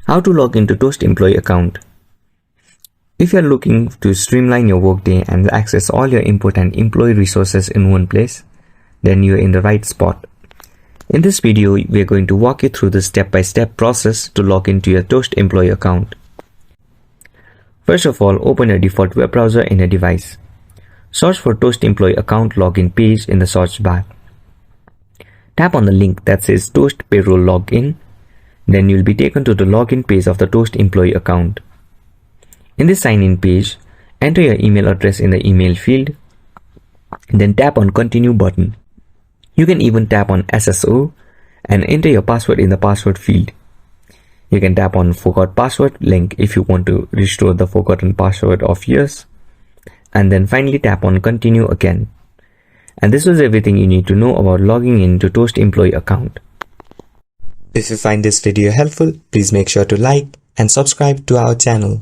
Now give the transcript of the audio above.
How to log into Toast employee account. If you are looking to streamline your workday and access all your input and employee resources in one place, then you are in the right spot. In this video, we are going to walk you through the step-by-step process to log into your Toast employee account. First of all, open your default web browser in your device. Search for Toast employee account login page in the search bar. Tap on the link that says Toast payroll login. Then you will be taken to the login page of the Toast employee account. In this sign-in page, enter your email address in the email field. Then tap on Continue button. You can even tap on SSO and enter your password in the password field. You can tap on Forgot Password link if you want to restore the forgotten password of yours. And then finally tap on Continue again. And this was everything you need to know about logging into Toast employee account. If you find this video helpful, please make sure to like and subscribe to our channel.